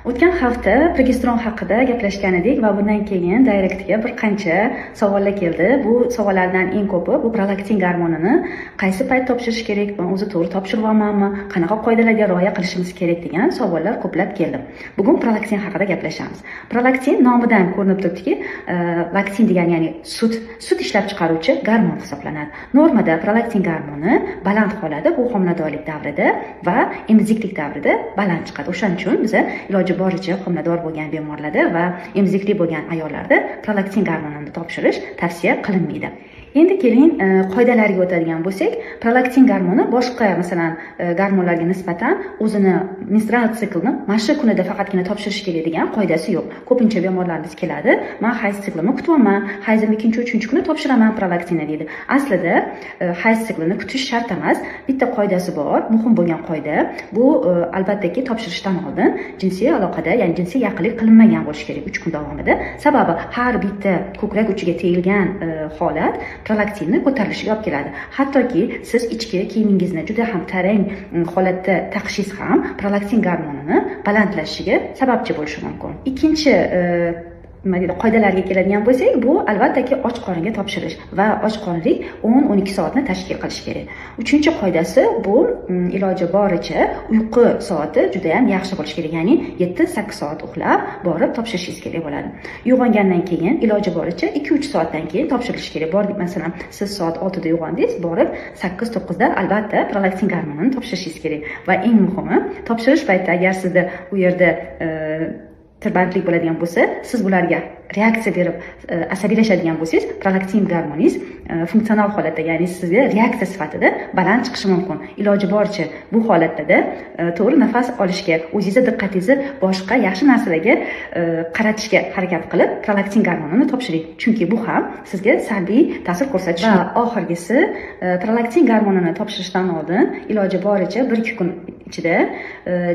O'tgan hafta progesteron haqida gaplashgan edik va bundan keyin Directga bir qancha savollar keldi. Bu savollardan eng ko'pi bu prolaktin gormonini qaysi payt topshirish kerak, men o'zi to'g'ri topshiribmanmi, qanaqa qoidalarga rioya qilishimiz kerak degan savollar ko'plab keldi. Bugun prolaktin haqida gaplashamiz. Prolaktin nomidan ko'rinib turibdiki, laktin degani ya'ni sut ishlab chiqaruvchi gormon hisoblanadi. Normada prolaktin gormoni baland qoladi bu homiladorlik davrida va emiziklik davrida baland chiqadi. O'shaning uchun biz iloji boricha homilador bo'lgan bemorlarda va emizikli bo'lgan ayollarda prolaktin gormonini topshirish tavsiya qilinmaydi. Endi keling qoidalarga o'tadigan bo'lsak, prolaktin gormoni boshqa masalan gormonlarga nisbatan o'zini menstrual siklni mana shu kunida faqatgina topshirish kerak degan qoidasi yo'q. Ko'pincha bemorlarimiz keladi, men hayz siklimni kutyapman, hayzim 2-3 kuni topshiraman prolaktinni deydi. Aslida hayz siklini kutish shart emas. Bitta qoidasi bor, muhim bo'lgan qoida. Bu albattaki topshirishdan oldin jinsiy aloqada, ya'ni jinsiy yaqinlik qilinmagan bo'lishi kerak 3 kun davomida. Sababi har bitta ko'krak uchiga tegilgan holat prolaktinni ko'tarilishiga olib keladi. Hattoki siz ichki kiyimingizni juda ham tarang holatda taqishingiz ham prolaktin gormonini balandlashishiga sababchi bo'lishi mumkin. Ikkinchi qoidalarga keladigan bo'lsak, bu albattaki och qoringa topshirish va och qorinlik 10-12 soatni tashkil qilish kerak. Uchinchi qoidasi bu iloji boricha uyqu soati juda ham yaxshi bo'lishi kerak, ya'ni 7-8 soat uxlab borib topshirishingiz kerak bo'ladi. Uyg'ongandan keyin iloji boricha 2-3 soatdan keyin topshirilishi kerak. Borib masalan siz soat 6 da uyg'ondingiz, borib 8-9 da albatta prolaktin gormonini topshirishingiz kerak. Va eng muhimi, topshirish paytida agar sizda u yerda tirbandlik bo'ladigan bo'lsa, siz bularga reaksiya berib asabiylashadigan bo'lsangiz, prolaktin gormoningiz funksional holatda, ya'ni sizga reaksiya sifatida baland chiqishi mumkin. Iloji boricha bu holatda to'g'ri nafas olishga, o'zingizni diqqatingizni boshqa yaxshi narsalarga qaratishga harakat qilib, prolaktin gormonini topshiring. Chunki bu ham sizga salbiy ta'sir ko'rsatishi. Va oxirgisi, prolaktin gormonini topshirishdan oldin iloji boricha 1-2 kun ichida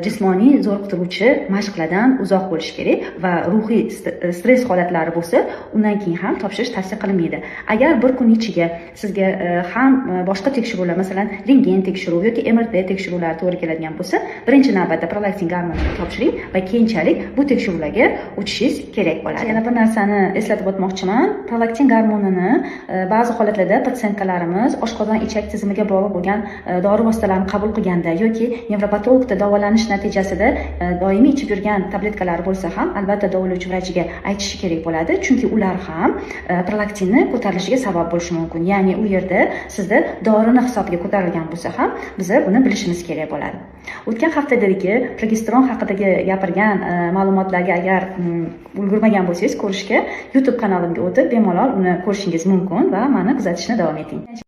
jismoniy zo'riqtiruvchi mashqlardan uzoq bo'lish kerak va ruhiy stress holatlari bo'lsa, undan keyin ham topshirish tavsiya qilinmaydi. Agar bir kun ichiga sizga ham boshqa tekshiruvlar, masalan, rentgen tekshiruv yoki MRT tekshiruvlari to'g'ri keladigan bo'lsa, birinchi navbatda prolaktin gormonini topshiring va keyinchalik bu tekshiruvlarga o'tishingiz kerak bo'ladi. Yana bir narsani eslatib o'tmoqchiman. Prolaktin gormonini ba'zi holatlarda patsientkalarimiz oshqozon ichak tizimiga bog'liq bo'lgan dori vositalarini qabul qilganda yoki nevropatologda davolanish natijasida doimiy ichib yurgan tabletkalar bo'lsa ham albatta davolovchi vrachiga aytishi kerak bo'ladi, chunki ular ham prolaktinni ko'tarilishiga sabab bo'lishi mumkin. Ya'ni u yerda sizda dorini hisobiga ko'tarilgan bo'lsa ham biz buni bilishimiz kerak bo'ladi. O'tgan haftadagi progesteron haqidagi gapirgan ma'lumotlarga agar ulgurmagan bo'lsangiz ko'rishga YouTube kanalimga o'tib bemalol uni ko'rishingiz mumkin va meni kuzatishni davom eting.